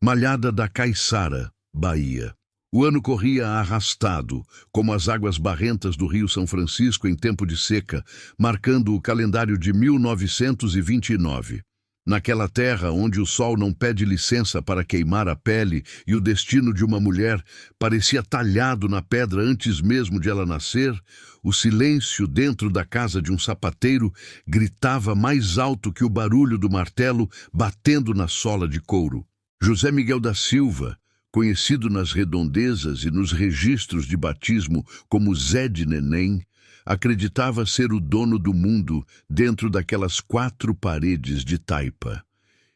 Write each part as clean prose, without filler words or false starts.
Malhada da Caiçara, Bahia. O ano corria arrastado, como as águas barrentas do Rio São Francisco em tempo de seca, marcando o calendário de 1929. Naquela terra onde o sol não pede licença para queimar a pele e o destino de uma mulher parecia talhado na pedra antes mesmo de ela nascer, o silêncio dentro da casa de um sapateiro gritava mais alto que o barulho do martelo batendo na sola de couro. José Miguel da Silva, conhecido nas redondezas e nos registros de batismo como Zé de Neném, acreditava ser o dono do mundo dentro daquelas 4 paredes de taipa.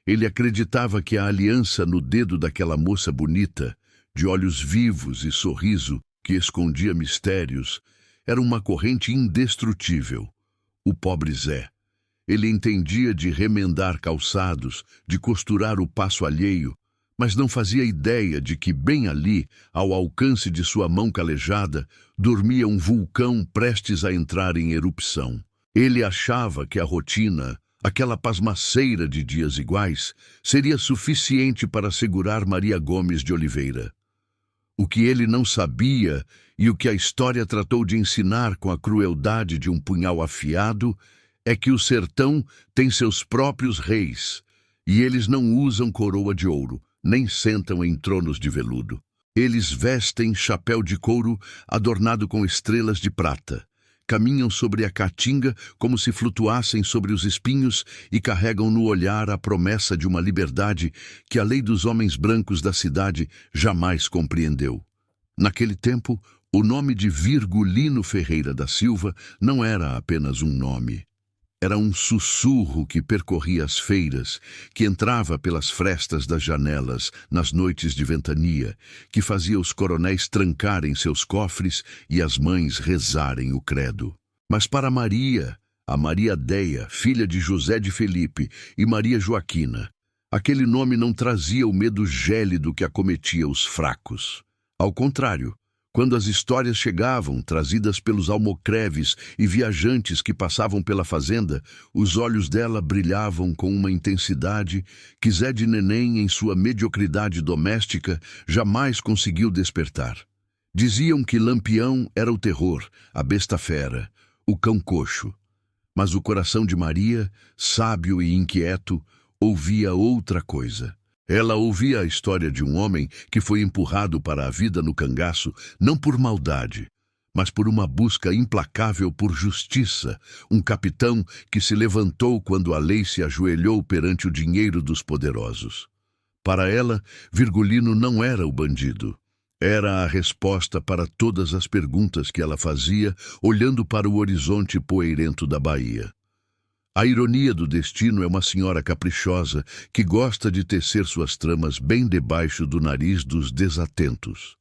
Ele acreditava que a aliança no dedo daquela moça bonita, de olhos vivos e sorriso que escondia mistérios, era uma corrente indestrutível. O pobre Zé. Ele entendia de remendar calçados, de costurar o passo alheio, mas não fazia ideia de que bem ali, ao alcance de sua mão calejada, dormia um vulcão prestes a entrar em erupção. Ele achava que a rotina, aquela pasmaceira de dias iguais, seria suficiente para segurar Maria Gomes de Oliveira. O que ele não sabia e o que a história tratou de ensinar com a crueldade de um punhal afiado é que o sertão tem seus próprios reis, e eles não usam coroa de ouro, nem sentam em tronos de veludo. Eles vestem chapéu de couro adornado com estrelas de prata, caminham sobre a caatinga como se flutuassem sobre os espinhos e carregam no olhar a promessa de uma liberdade que a lei dos homens brancos da cidade jamais compreendeu. Naquele tempo, o nome de Virgulino Ferreira da Silva não era apenas um nome. Era um sussurro que percorria as feiras, que entrava pelas frestas das janelas nas noites de ventania, que fazia os coronéis trancarem seus cofres e as mães rezarem o credo. Mas para Maria, a Maria Deia, filha de José de Felipe e Maria Joaquina, aquele nome não trazia o medo gélido que acometia os fracos. Ao contrário, quando as histórias chegavam, trazidas pelos almocreves e viajantes que passavam pela fazenda, os olhos dela brilhavam com uma intensidade que Zé de Neném, em sua mediocridade doméstica, jamais conseguiu despertar. Diziam que Lampião era o terror, a besta fera, o cão coxo. Mas o coração de Maria, sábio e inquieto, ouvia outra coisa. Ela ouvia a história de um homem que foi empurrado para a vida no cangaço não por maldade, mas por uma busca implacável por justiça, um capitão que se levantou quando a lei se ajoelhou perante o dinheiro dos poderosos. Para ela, Virgulino não era o bandido. Era a resposta para todas as perguntas que ela fazia, olhando para o horizonte poeirento da Bahia. A ironia do destino é uma senhora caprichosa que gosta de tecer suas tramas bem debaixo do nariz dos desatentos.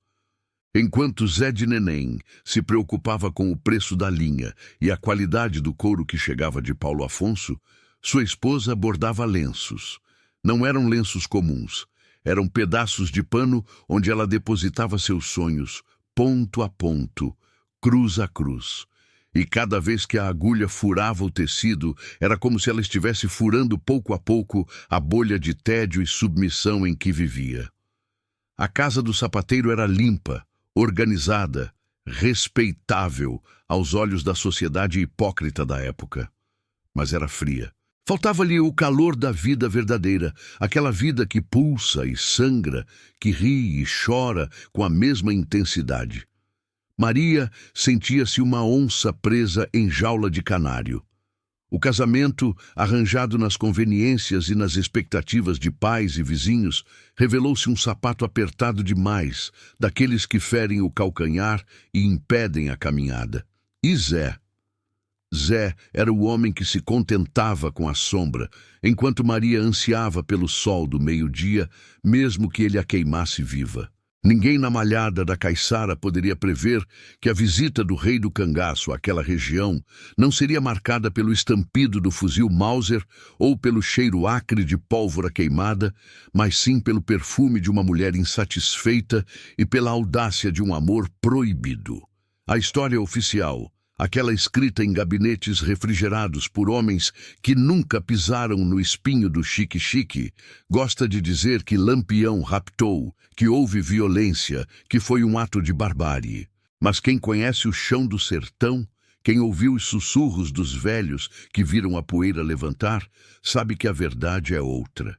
Enquanto Zé de Neném se preocupava com o preço da linha e a qualidade do couro que chegava de Paulo Afonso, sua esposa bordava lenços. Não eram lenços comuns, eram pedaços de pano onde ela depositava seus sonhos, ponto a ponto, cruz a cruz. E cada vez que a agulha furava o tecido, era como se ela estivesse furando pouco a pouco a bolha de tédio e submissão em que vivia. A casa do sapateiro era limpa, organizada, respeitável aos olhos da sociedade hipócrita da época. Mas era fria. Faltava-lhe o calor da vida verdadeira, aquela vida que pulsa e sangra, que ri e chora com a mesma intensidade. Maria sentia-se uma onça presa em jaula de canário. O casamento, arranjado nas conveniências e nas expectativas de pais e vizinhos, revelou-se um sapato apertado demais, daqueles que ferem o calcanhar e impedem a caminhada. E Zé? Zé era o homem que se contentava com a sombra, enquanto Maria ansiava pelo sol do meio-dia, mesmo que ele a queimasse viva. Ninguém na malhada da Caiçara poderia prever que a visita do rei do cangaço àquela região não seria marcada pelo estampido do fuzil Mauser ou pelo cheiro acre de pólvora queimada, mas sim pelo perfume de uma mulher insatisfeita e pela audácia de um amor proibido. A história oficial, Aquela escrita em gabinetes refrigerados por homens que nunca pisaram no espinho do chique-chique, gosta de dizer que Lampião raptou, que houve violência, que foi um ato de barbárie. Mas quem conhece o chão do sertão, quem ouviu os sussurros dos velhos que viram a poeira levantar, sabe que a verdade é outra.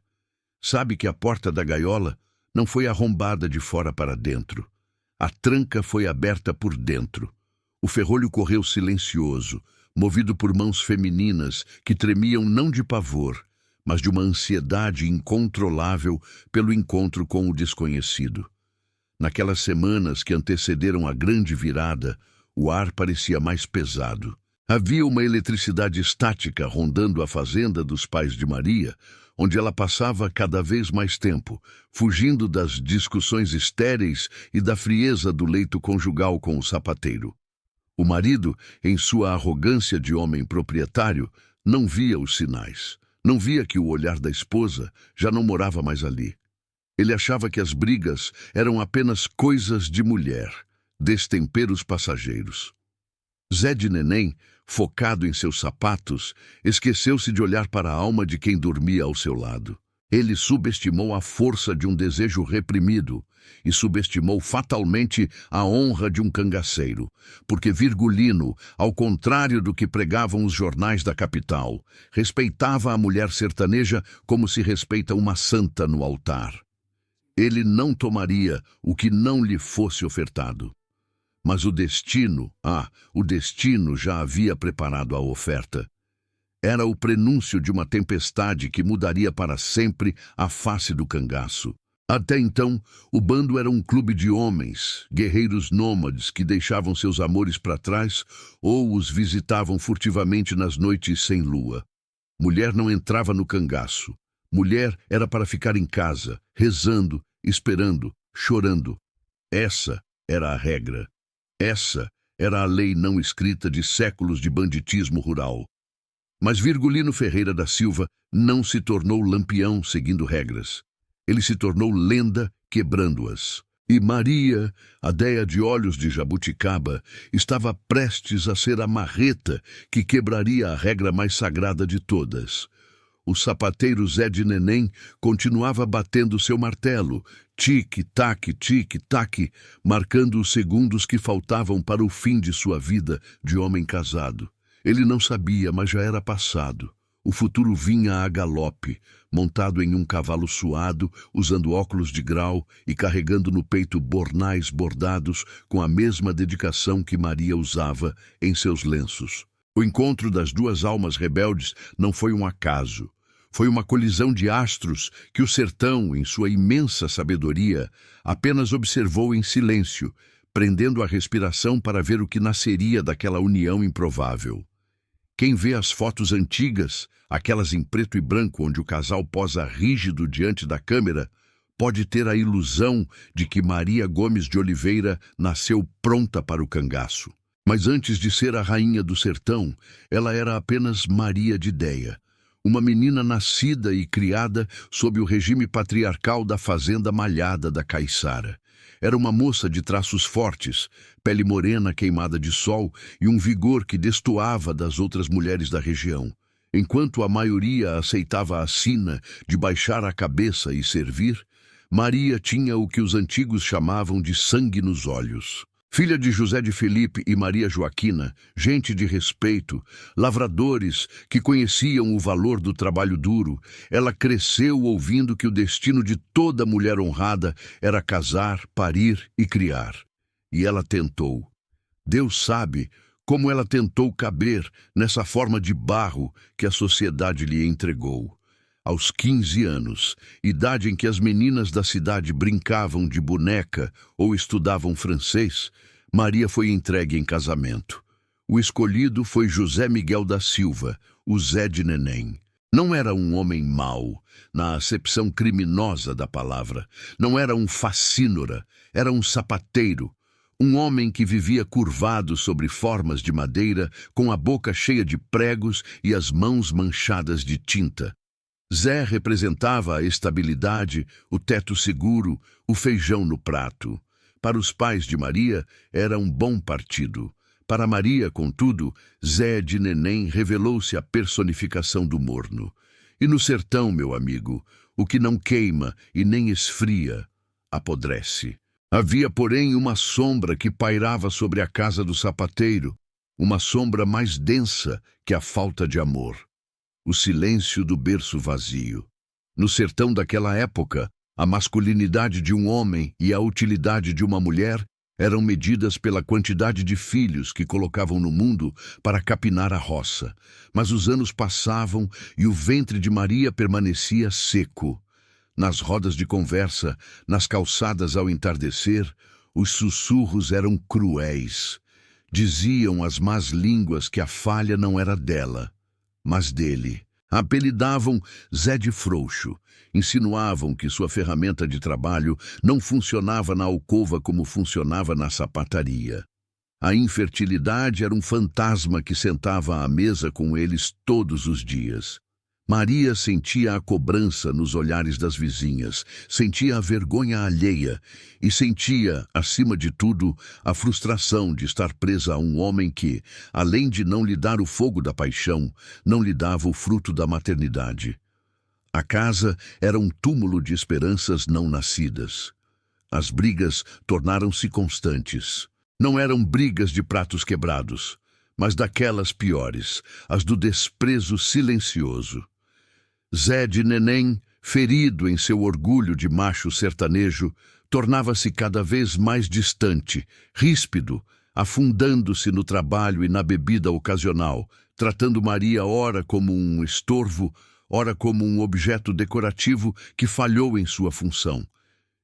Sabe que a porta da gaiola não foi arrombada de fora para dentro. A tranca foi aberta por dentro. O ferrolho correu silencioso, movido por mãos femininas que tremiam não de pavor, mas de uma ansiedade incontrolável pelo encontro com o desconhecido. Naquelas semanas que antecederam a grande virada, o ar parecia mais pesado. Havia uma eletricidade estática rondando a fazenda dos pais de Maria, onde ela passava cada vez mais tempo, fugindo das discussões estéreis e da frieza do leito conjugal com o sapateiro. O marido, em sua arrogância de homem proprietário, não via os sinais. Não via que o olhar da esposa já não morava mais ali. Ele achava que as brigas eram apenas coisas de mulher, destemperos passageiros. Zé de Neném, focado em seus sapatos, esqueceu-se de olhar para a alma de quem dormia ao seu lado. Ele subestimou a força de um desejo reprimido e subestimou fatalmente a honra de um cangaceiro, porque Virgulino, ao contrário do que pregavam os jornais da capital, respeitava a mulher sertaneja como se respeita uma santa no altar. Ele não tomaria o que não lhe fosse ofertado. Mas o destino já havia preparado a oferta. Era o prenúncio de uma tempestade que mudaria para sempre a face do cangaço. Até então, o bando era um clube de homens, guerreiros nômades que deixavam seus amores para trás ou os visitavam furtivamente nas noites sem lua. Mulher não entrava no cangaço. Mulher era para ficar em casa, rezando, esperando, chorando. Essa era a regra. Essa era a lei não escrita de séculos de banditismo rural. Mas Virgulino Ferreira da Silva não se tornou Lampião seguindo regras. Ele se tornou lenda quebrando-as. E Maria, a déia de olhos de jabuticaba, estava prestes a ser a marreta que quebraria a regra mais sagrada de todas. O sapateiro Zé de Neném continuava batendo seu martelo, tic-tac, tic-tac, marcando os segundos que faltavam para o fim de sua vida de homem casado. Ele não sabia, mas já era passado. O futuro vinha a galope, montado em um cavalo suado, usando óculos de grau e carregando no peito bornais bordados com a mesma dedicação que Maria usava em seus lenços. O encontro das duas almas rebeldes não foi um acaso. Foi uma colisão de astros que o sertão, em sua imensa sabedoria, apenas observou em silêncio, prendendo a respiração para ver o que nasceria daquela união improvável. Quem vê as fotos antigas, aquelas em preto e branco onde o casal posa rígido diante da câmera, pode ter a ilusão de que Maria Gomes de Oliveira nasceu pronta para o cangaço. Mas antes de ser a rainha do sertão, ela era apenas Maria de Déia, uma menina nascida e criada sob o regime patriarcal da fazenda malhada da Caiçara. Era uma moça de traços fortes, pele morena queimada de sol e um vigor que destoava das outras mulheres da região. Enquanto a maioria aceitava a sina de baixar a cabeça e servir, Maria tinha o que os antigos chamavam de sangue nos olhos. Filha de José de Felipe e Maria Joaquina, gente de respeito, lavradores que conheciam o valor do trabalho duro, ela cresceu ouvindo que o destino de toda mulher honrada era casar, parir e criar. E ela tentou. Deus sabe como ela tentou caber nessa forma de barro que a sociedade lhe entregou. Aos 15 anos, idade em que as meninas da cidade brincavam de boneca ou estudavam francês, Maria foi entregue em casamento. O escolhido foi José Miguel da Silva, o Zé de Neném. Não era um homem mau, na acepção criminosa da palavra. Não era um facínora, era um sapateiro. Um homem que vivia curvado sobre formas de madeira, com a boca cheia de pregos e as mãos manchadas de tinta. Zé representava a estabilidade, o teto seguro, o feijão no prato. Para os pais de Maria, era um bom partido. Para Maria, contudo, Zé de Neném revelou-se a personificação do morno. E no sertão, meu amigo, o que não queima e nem esfria, apodrece. Havia, porém, uma sombra que pairava sobre a casa do sapateiro, uma sombra mais densa que a falta de amor. O silêncio do berço vazio. No sertão daquela época, a masculinidade de um homem e a utilidade de uma mulher eram medidas pela quantidade de filhos que colocavam no mundo para capinar a roça. Mas os anos passavam e o ventre de Maria permanecia seco. Nas rodas de conversa, nas calçadas ao entardecer, os sussurros eram cruéis. Diziam as más línguas que a falha não era dela, mas dele. A apelidavam Zé de Frouxo. Insinuavam que sua ferramenta de trabalho não funcionava na alcova como funcionava na sapataria. A infertilidade era um fantasma que sentava à mesa com eles todos os dias. Maria sentia a cobrança nos olhares das vizinhas, sentia a vergonha alheia e sentia, acima de tudo, a frustração de estar presa a um homem que, além de não lhe dar o fogo da paixão, não lhe dava o fruto da maternidade. A casa era um túmulo de esperanças não nascidas. As brigas tornaram-se constantes. Não eram brigas de pratos quebrados, mas daquelas piores, as do desprezo silencioso. Zé de Neném, ferido em seu orgulho de macho sertanejo, tornava-se cada vez mais distante, ríspido, afundando-se no trabalho e na bebida ocasional, tratando Maria ora como um estorvo, ora como um objeto decorativo que falhou em sua função.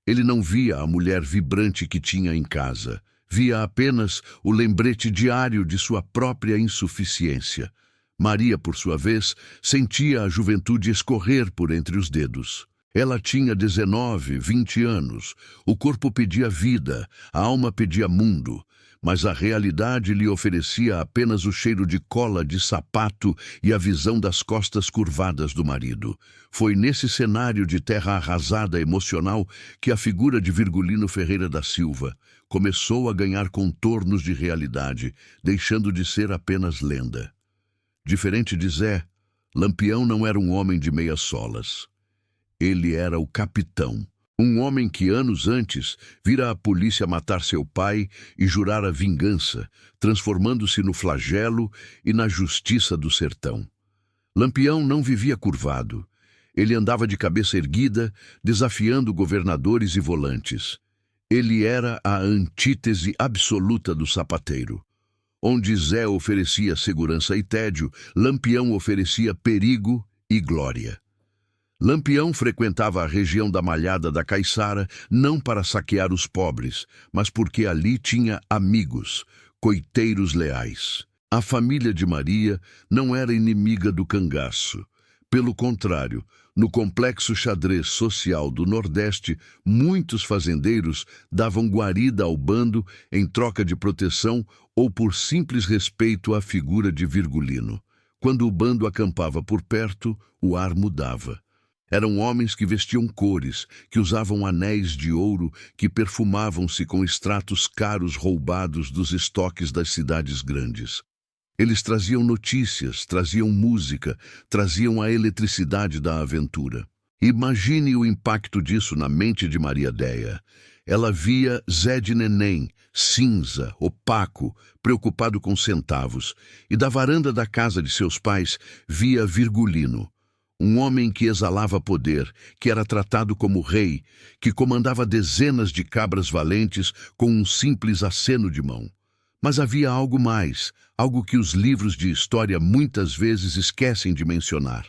Ele não via a mulher vibrante que tinha em casa, via apenas o lembrete diário de sua própria insuficiência. Maria, por sua vez, sentia a juventude escorrer por entre os dedos. Ela tinha 19, 20 anos. O corpo pedia vida, a alma pedia mundo, mas a realidade lhe oferecia apenas o cheiro de cola de sapato e a visão das costas curvadas do marido. Foi nesse cenário de terra arrasada emocional que a figura de Virgulino Ferreira da Silva começou a ganhar contornos de realidade, deixando de ser apenas lenda. Diferente de Zé, Lampião não era um homem de meias solas. Ele era o capitão, um homem que anos antes vira a polícia matar seu pai e jurar a vingança, transformando-se no flagelo e na justiça do sertão. Lampião não vivia curvado. Ele andava de cabeça erguida, desafiando governadores e volantes. Ele era a antítese absoluta do sapateiro. Onde Zé oferecia segurança e tédio, Lampião oferecia perigo e glória. Lampião frequentava a região da Malhada da Caiçara não para saquear os pobres, mas porque ali tinha amigos, coiteiros leais. A família de Maria não era inimiga do cangaço. Pelo contrário, no complexo xadrez social do Nordeste, muitos fazendeiros davam guarida ao bando em troca de proteção ou por simples respeito à figura de Virgulino. Quando o bando acampava por perto, o ar mudava. Eram homens que vestiam cores, que usavam anéis de ouro, que perfumavam-se com extratos caros roubados dos estoques das cidades grandes. Eles traziam notícias, traziam música, traziam a eletricidade da aventura. Imagine o impacto disso na mente de Maria Déia. Ela via Zé de Neném, cinza, opaco, preocupado com centavos, e da varanda da casa de seus pais via Virgulino, um homem que exalava poder, que era tratado como rei, que comandava dezenas de cabras valentes com um simples aceno de mão. Mas havia algo mais, algo que os livros de história muitas vezes esquecem de mencionar: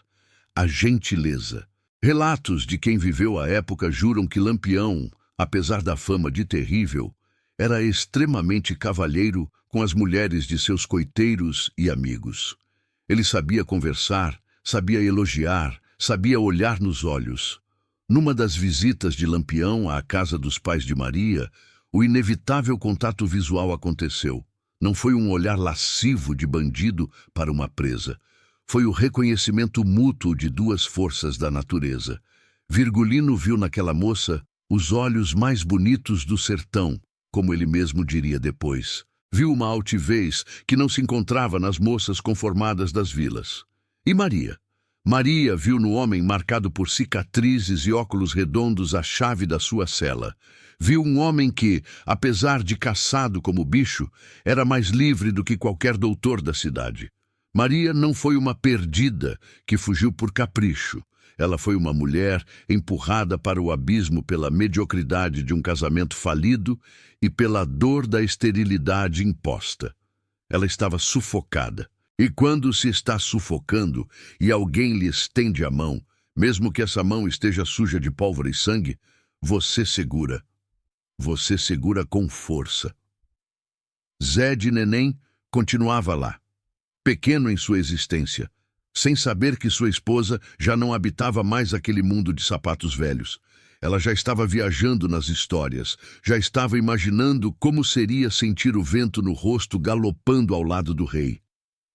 a gentileza. Relatos de quem viveu a época juram que Lampião, apesar da fama de terrível, era extremamente cavalheiro com as mulheres de seus coiteiros e amigos. Ele sabia conversar, sabia elogiar, sabia olhar nos olhos. Numa das visitas de Lampião à casa dos pais de Maria, o inevitável contato visual aconteceu. Não foi um olhar lascivo de bandido para uma presa. Foi o reconhecimento mútuo de duas forças da natureza. Virgulino viu naquela moça os olhos mais bonitos do sertão, como ele mesmo diria depois. Viu uma altivez que não se encontrava nas moças conformadas das vilas. E Maria? Maria viu no homem marcado por cicatrizes e óculos redondos a chave da sua cela. Viu um homem que, apesar de caçado como bicho, era mais livre do que qualquer doutor da cidade. Maria não foi uma perdida que fugiu por capricho. Ela foi uma mulher empurrada para o abismo pela mediocridade de um casamento falido e pela dor da esterilidade imposta. Ela estava sufocada. E quando se está sufocando e alguém lhe estende a mão, mesmo que essa mão esteja suja de pólvora e sangue, você segura. Você segura com força. Zé de Neném continuava lá, pequeno em sua existência, sem saber que sua esposa já não habitava mais aquele mundo de sapatos velhos. Ela já estava viajando nas histórias, já estava imaginando como seria sentir o vento no rosto galopando ao lado do rei.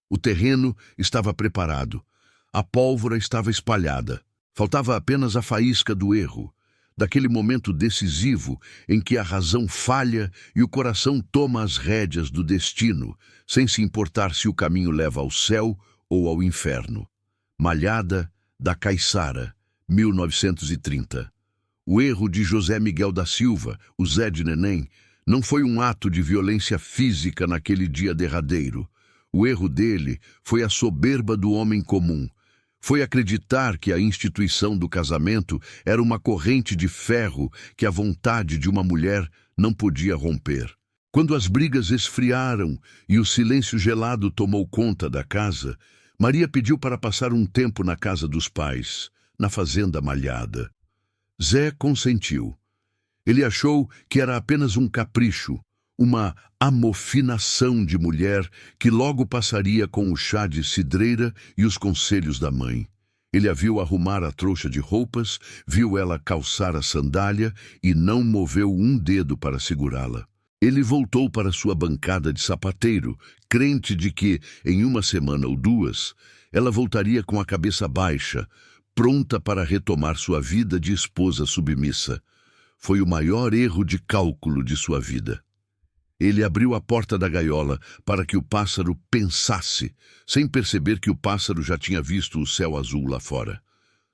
O terreno estava preparado, a pólvora estava espalhada. Faltava apenas a faísca do erro, daquele momento decisivo em que a razão falha e o coração toma as rédeas do destino, sem se importar se o caminho leva ao céu ou ao inferno. Malhada, da Caiçara, 1930. O erro de José Miguel da Silva, o Zé de Neném, não foi um ato de violência física naquele dia derradeiro. O erro dele foi a soberba do homem comum. Foi acreditar que a instituição do casamento era uma corrente de ferro que a vontade de uma mulher não podia romper. Quando as brigas esfriaram e o silêncio gelado tomou conta da casa, Maria pediu para passar um tempo na casa dos pais, na fazenda Malhada. Zé consentiu. Ele achou que era apenas um capricho, uma amofinação de mulher que logo passaria com o chá de cidreira e os conselhos da mãe. Ele a viu arrumar a trouxa de roupas, viu ela calçar a sandália e não moveu um dedo para segurá-la. Ele voltou para sua bancada de sapateiro, crente de que, em uma semana ou duas, ela voltaria com a cabeça baixa, pronta para retomar sua vida de esposa submissa. Foi o maior erro de cálculo de sua vida. Ele abriu a porta da gaiola para que o pássaro pensasse, sem perceber que o pássaro já tinha visto o céu azul lá fora.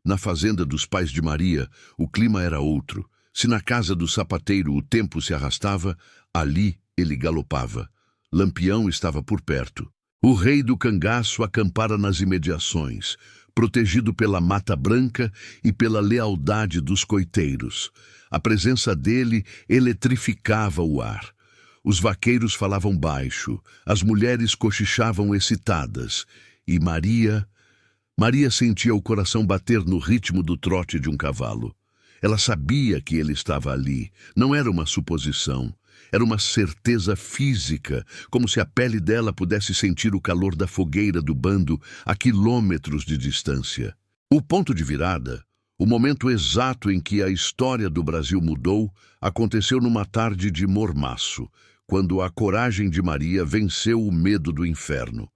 Na fazenda dos pais de Maria, o clima era outro. Se na casa do sapateiro o tempo se arrastava, ali ele galopava. Lampião estava por perto. O rei do cangaço acampara nas imediações, protegido pela mata branca e pela lealdade dos coiteiros. A presença dele eletrificava o ar. Os vaqueiros falavam baixo, as mulheres cochichavam excitadas, e Maria sentia o coração bater no ritmo do trote de um cavalo. Ela sabia que ele estava ali, não era uma suposição, era uma certeza física, como se a pele dela pudesse sentir o calor da fogueira do bando a quilômetros de distância. O ponto de virada, o momento exato em que a história do Brasil mudou, aconteceu numa tarde de mormaço, quando a coragem de Maria venceu o medo do inferno.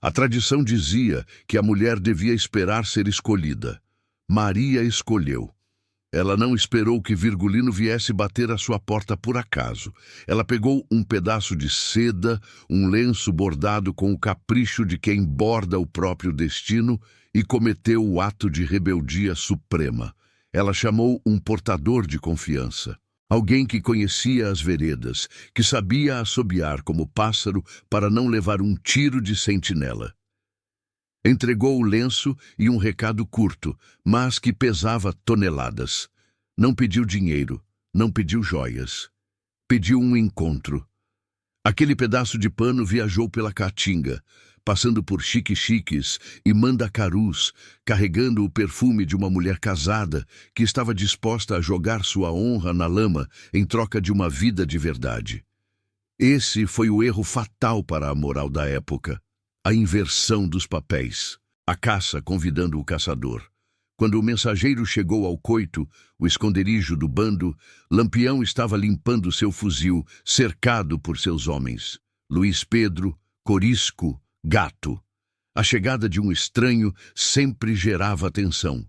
A tradição dizia que a mulher devia esperar ser escolhida. Maria escolheu. Ela não esperou que Virgulino viesse bater à sua porta por acaso. Ela pegou um pedaço de seda, um lenço bordado com o capricho de quem borda o próprio destino e cometeu o ato de rebeldia suprema. Ela chamou um portador de confiança. Alguém que conhecia as veredas, que sabia assobiar como pássaro para não levar um tiro de sentinela. Entregou o lenço e um recado curto, mas que pesava toneladas. Não pediu dinheiro, não pediu joias. Pediu um encontro. Aquele pedaço de pano viajou pela Caatinga, passando por xique-xiques e mandacarus, carregando o perfume de uma mulher casada que estava disposta a jogar sua honra na lama em troca de uma vida de verdade. Esse foi o erro fatal para a moral da época. A inversão dos papéis. A caça convidando o caçador. Quando o mensageiro chegou ao coito, o esconderijo do bando, Lampião estava limpando seu fuzil, cercado por seus homens. Luís Pedro, Corisco, Gato. A chegada de um estranho sempre gerava tensão.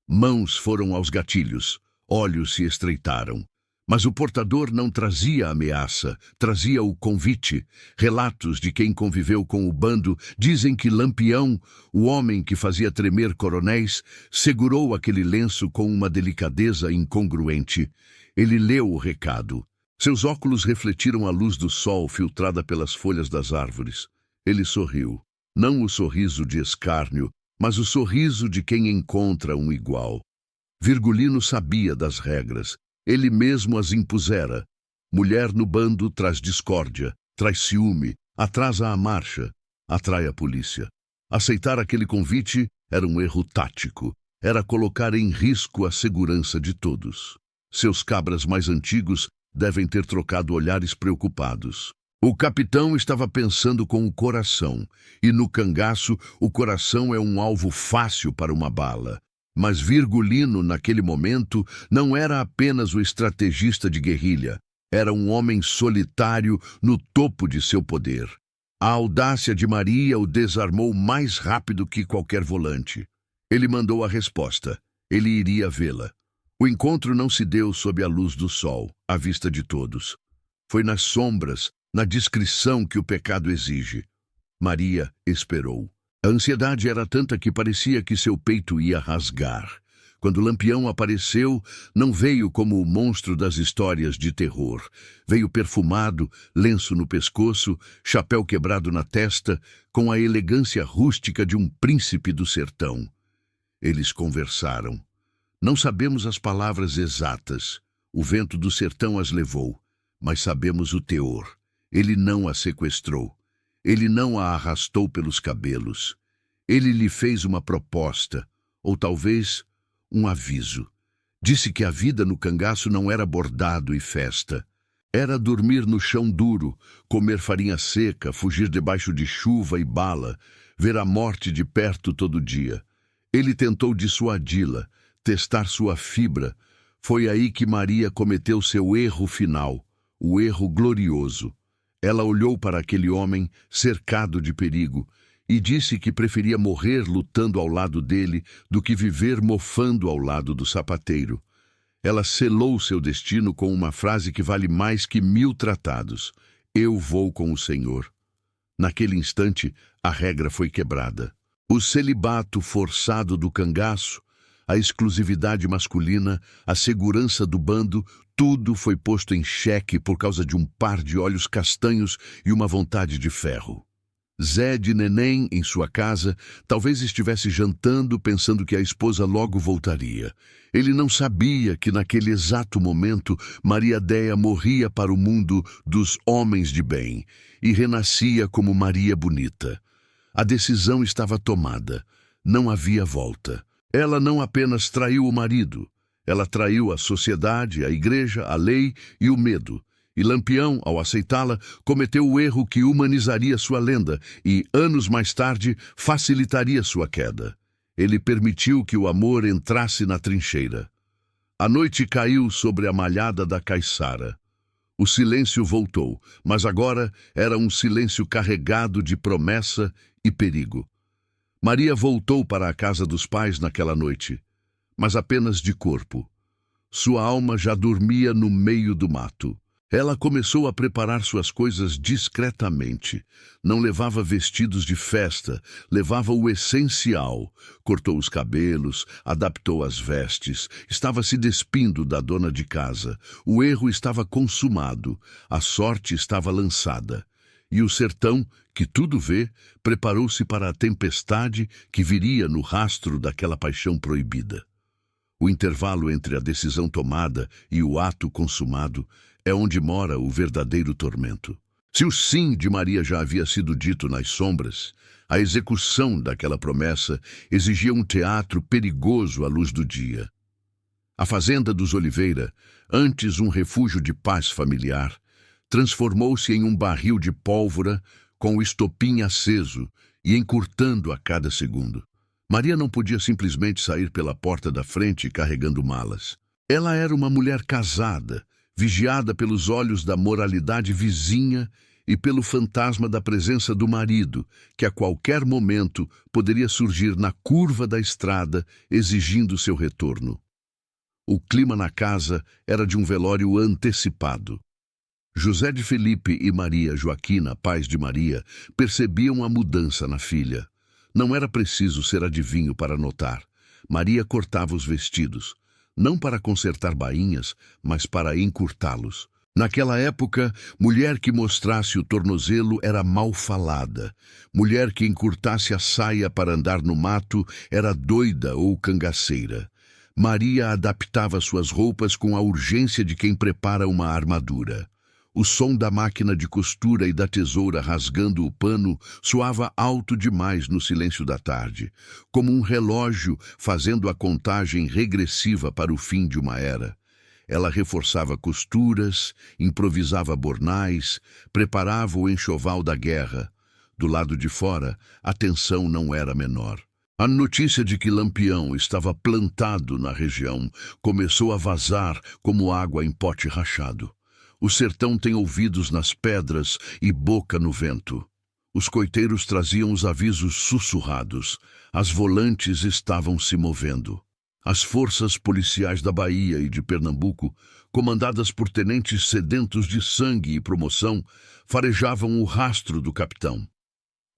Mãos foram aos gatilhos, olhos se estreitaram. Mas o portador não trazia ameaça, trazia o convite. Relatos de quem conviveu com o bando dizem que Lampião, o homem que fazia tremer coronéis, segurou aquele lenço com uma delicadeza incongruente. Ele leu o recado. Seus óculos refletiram a luz do sol filtrada pelas folhas das árvores. Ele sorriu. Não o sorriso de escárnio, mas o sorriso de quem encontra um igual. Virgulino sabia das regras. Ele mesmo as impusera. Mulher no bando traz discórdia, traz ciúme, atrasa a marcha, atrai a polícia. Aceitar aquele convite era um erro tático. Era colocar em risco a segurança de todos. Seus cabras mais antigos devem ter trocado olhares preocupados. O capitão estava pensando com o coração, e no cangaço o coração é um alvo fácil para uma bala. Mas Virgulino, naquele momento, não era apenas o estrategista de guerrilha. Era um homem solitário no topo de seu poder. A audácia de Maria o desarmou mais rápido que qualquer volante. Ele mandou a resposta. Ele iria vê-la. O encontro não se deu sob a luz do sol, à vista de todos. Foi nas sombras, na discrição que o pecado exige. Maria esperou. A ansiedade era tanta que parecia que seu peito ia rasgar. Quando Lampião apareceu, não veio como o monstro das histórias de terror. Veio perfumado, lenço no pescoço, chapéu quebrado na testa, com a elegância rústica de um príncipe do sertão. Eles conversaram. Não sabemos as palavras exatas. O vento do sertão as levou, mas sabemos o teor. Ele não a sequestrou. Ele não a arrastou pelos cabelos. Ele lhe fez uma proposta, ou talvez um aviso. Disse que a vida no cangaço não era bordado e festa. Era dormir no chão duro, comer farinha seca, fugir debaixo de chuva e bala, ver a morte de perto todo dia. Ele tentou dissuadi-la, testar sua fibra. Foi aí que Maria cometeu seu erro final, o erro glorioso. Ela olhou para aquele homem, cercado de perigo, e disse que preferia morrer lutando ao lado dele do que viver mofando ao lado do sapateiro. Ela selou seu destino com uma frase que vale mais que 1000 tratados. Eu vou com o Senhor. Naquele instante, a regra foi quebrada. O celibato forçado do cangaço, a exclusividade masculina, a segurança do bando, tudo foi posto em xeque por causa de um par de olhos castanhos e uma vontade de ferro. Zé de Neném, em sua casa, talvez estivesse jantando pensando que a esposa logo voltaria. Ele não sabia que naquele exato momento Maria Déia morria para o mundo dos homens de bem e renascia como Maria Bonita. A decisão estava tomada. Não havia volta. Ela não apenas traiu o marido, ela traiu a sociedade, a igreja, a lei e o medo. E Lampião, ao aceitá-la, cometeu o erro que humanizaria sua lenda e, anos mais tarde, facilitaria sua queda. Ele permitiu que o amor entrasse na trincheira. A noite caiu sobre a malhada da caiçara. O silêncio voltou, mas agora era um silêncio carregado de promessa e perigo. Maria voltou para a casa dos pais naquela noite, mas apenas de corpo. Sua alma já dormia no meio do mato. Ela começou a preparar suas coisas discretamente. Não levava vestidos de festa, levava o essencial. Cortou os cabelos, adaptou as vestes, estava se despindo da dona de casa. O erro estava consumado, a sorte estava lançada. E o sertão, que tudo vê, preparou-se para a tempestade que viria no rastro daquela paixão proibida. O intervalo entre a decisão tomada e o ato consumado é onde mora o verdadeiro tormento. Se o sim de Maria já havia sido dito nas sombras, a execução daquela promessa exigia um teatro perigoso à luz do dia. A fazenda dos Oliveira, antes um refúgio de paz familiar, transformou-se em um barril de pólvora com o estopim aceso e encurtando a cada segundo. Maria não podia simplesmente sair pela porta da frente carregando malas. Ela era uma mulher casada, vigiada pelos olhos da moralidade vizinha e pelo fantasma da presença do marido, que a qualquer momento poderia surgir na curva da estrada exigindo seu retorno. O clima na casa era de um velório antecipado. José de Felipe e Maria Joaquina, pais de Maria, percebiam a mudança na filha. Não era preciso ser adivinho para notar. Maria cortava os vestidos, não para consertar bainhas, mas para encurtá-los. Naquela época, mulher que mostrasse o tornozelo era mal falada. Mulher que encurtasse a saia para andar no mato era doida ou cangaceira. Maria adaptava suas roupas com a urgência de quem prepara uma armadura. O som da máquina de costura e da tesoura rasgando o pano soava alto demais no silêncio da tarde, como um relógio fazendo a contagem regressiva para o fim de uma era. Ela reforçava costuras, improvisava bornais, preparava o enxoval da guerra. Do lado de fora, a tensão não era menor. A notícia de que Lampião estava plantado na região começou a vazar como água em pote rachado. O sertão tem ouvidos nas pedras e boca no vento. Os coiteiros traziam os avisos sussurrados. As volantes estavam se movendo. As forças policiais da Bahia e de Pernambuco, comandadas por tenentes sedentos de sangue e promoção, farejavam o rastro do capitão.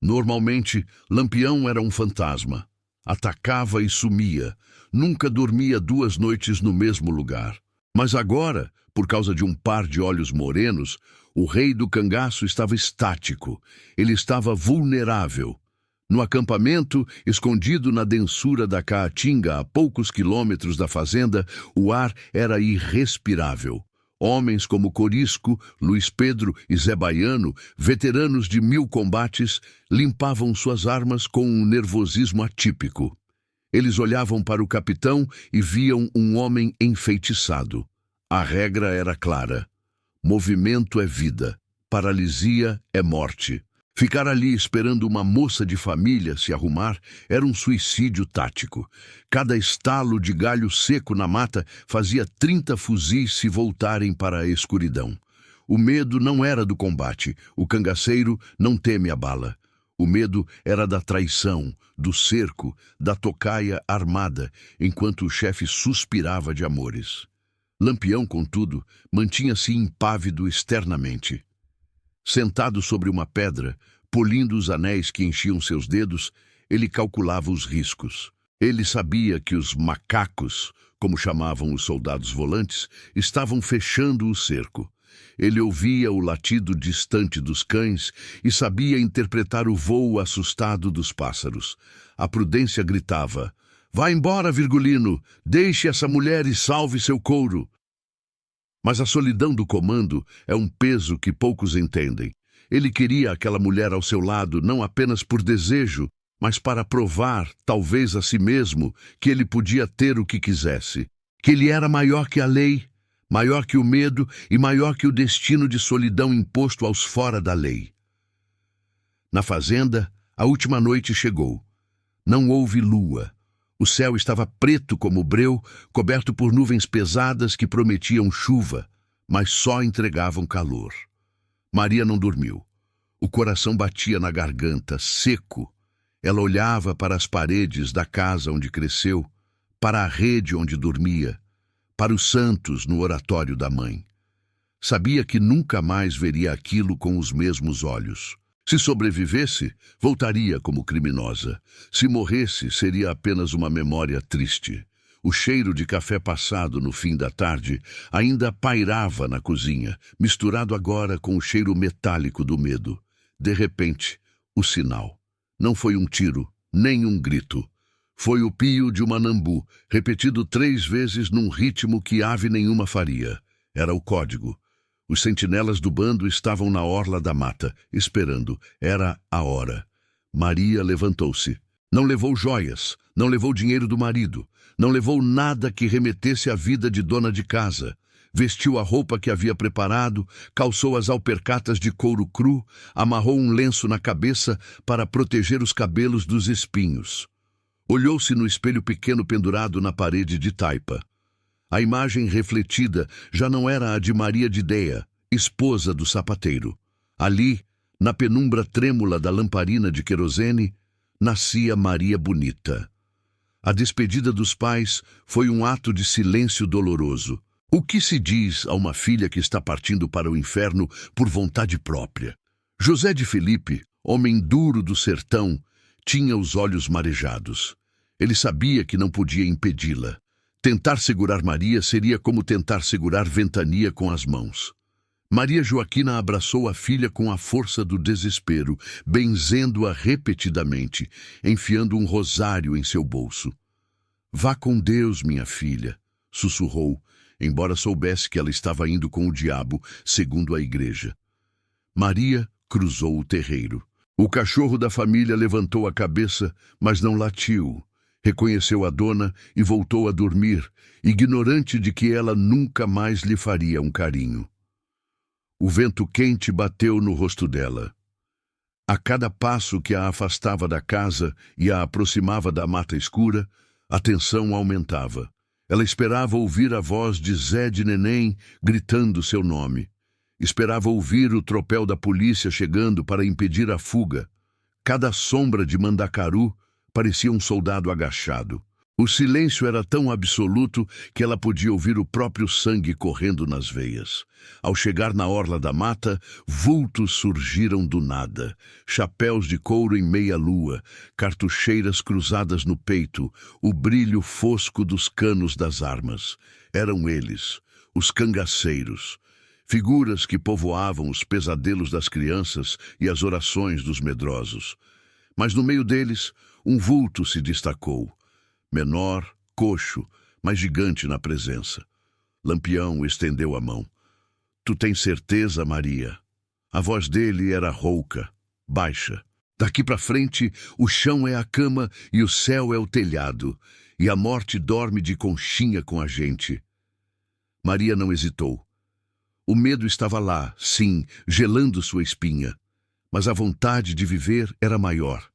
Normalmente, Lampião era um fantasma. Atacava e sumia. Nunca dormia 2 noites no mesmo lugar. Mas agora, por causa de um par de olhos morenos, o rei do cangaço estava estático. Ele estava vulnerável. No acampamento, escondido na densura da Caatinga, a poucos quilômetros da fazenda, o ar era irrespirável. Homens como Corisco, Luiz Pedro e Zé Baiano, veteranos de 1000 combates, limpavam suas armas com um nervosismo atípico. Eles olhavam para o capitão e viam um homem enfeitiçado. A regra era clara. Movimento é vida, paralisia é morte. Ficar ali esperando uma moça de família se arrumar era um suicídio tático. Cada estalo de galho seco na mata fazia 30 fuzis se voltarem para a escuridão. O medo não era do combate, o cangaceiro não teme a bala. O medo era da traição, do cerco, da tocaia armada, enquanto o chefe suspirava de amores. Lampião, contudo, mantinha-se impávido externamente. Sentado sobre uma pedra, polindo os anéis que enchiam seus dedos, ele calculava os riscos. Ele sabia que os macacos, como chamavam os soldados volantes, estavam fechando o cerco. Ele ouvia o latido distante dos cães e sabia interpretar o vôo assustado dos pássaros. A prudência gritava: "Vá embora, Virgulino! Deixe essa mulher e salve seu couro!" Mas a solidão do comando é um peso que poucos entendem. Ele queria aquela mulher ao seu lado não apenas por desejo, mas para provar, talvez a si mesmo, que ele podia ter o que quisesse. Que ele era maior que a lei, maior que o medo e maior que o destino de solidão imposto aos fora da lei. Na fazenda, a última noite chegou. Não houve lua. O céu estava preto como breu, coberto por nuvens pesadas que prometiam chuva, mas só entregavam calor. Maria não dormiu. O coração batia na garganta, seco. Ela olhava para as paredes da casa onde cresceu, para a rede onde dormia, para os santos no oratório da mãe. Sabia que nunca mais veria aquilo com os mesmos olhos. Se sobrevivesse, voltaria como criminosa. Se morresse, seria apenas uma memória triste. O cheiro de café passado no fim da tarde ainda pairava na cozinha, misturado agora com o cheiro metálico do medo. De repente, o sinal. Não foi um tiro, nem um grito. Foi o pio de uma nambu, repetido 3 vezes num ritmo que ave nenhuma faria. Era o código. Os sentinelas do bando estavam na orla da mata, esperando. Era a hora. Maria levantou-se. Não levou joias, não levou dinheiro do marido, não levou nada que remetesse à vida de dona de casa. Vestiu a roupa que havia preparado, calçou as alpercatas de couro cru, amarrou um lenço na cabeça para proteger os cabelos dos espinhos. Olhou-se no espelho pequeno pendurado na parede de taipa. A imagem refletida já não era a de Maria de Déa, esposa do sapateiro. Ali, na penumbra trêmula da lamparina de querosene, nascia Maria bonita. A despedida dos pais foi um ato de silêncio doloroso. O que se diz a uma filha que está partindo para o inferno por vontade própria? José de Felipe, homem duro do sertão, tinha os olhos marejados. Ele sabia que não podia impedi-la. Tentar segurar Maria seria como tentar segurar ventania com as mãos. Maria Joaquina abraçou a filha com a força do desespero, benzendo-a repetidamente, enfiando um rosário em seu bolso. "Vá com Deus, minha filha", sussurrou, embora soubesse que ela estava indo com o diabo, segundo a igreja. Maria cruzou o terreiro. O cachorro da família levantou a cabeça, mas não latiu. Reconheceu a dona e voltou a dormir, ignorante de que ela nunca mais lhe faria um carinho. O vento quente bateu no rosto dela. A cada passo que a afastava da casa e a aproximava da mata escura, a tensão aumentava. Ela esperava ouvir a voz de Zé de Neném gritando seu nome. Esperava ouvir o tropel da polícia chegando para impedir a fuga. Cada sombra de Mandacaru parecia um soldado agachado. O silêncio era tão absoluto que ela podia ouvir o próprio sangue correndo nas veias. Ao chegar na orla da mata, vultos surgiram do nada. Chapéus de couro em meia-lua, cartucheiras cruzadas no peito, o brilho fosco dos canos das armas. Eram eles, os cangaceiros. Figuras que povoavam os pesadelos das crianças e as orações dos medrosos. Mas no meio deles, um vulto se destacou. Menor, coxo, mas gigante na presença. Lampião estendeu a mão. "Tu tens certeza, Maria?" A voz dele era rouca, baixa. "Daqui para frente, o chão é a cama e o céu é o telhado, e a morte dorme de conchinha com a gente." Maria não hesitou. O medo estava lá, sim, gelando sua espinha, mas a vontade de viver era maior.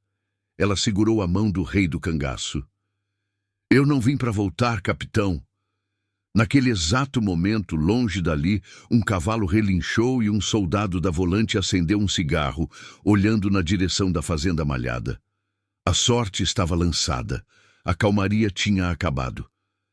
Ela segurou a mão do rei do cangaço. "Eu não vim para voltar, capitão." Naquele exato momento, longe dali, um cavalo relinchou e um soldado da volante acendeu um cigarro, olhando na direção da fazenda malhada. A sorte estava lançada. A calmaria tinha acabado.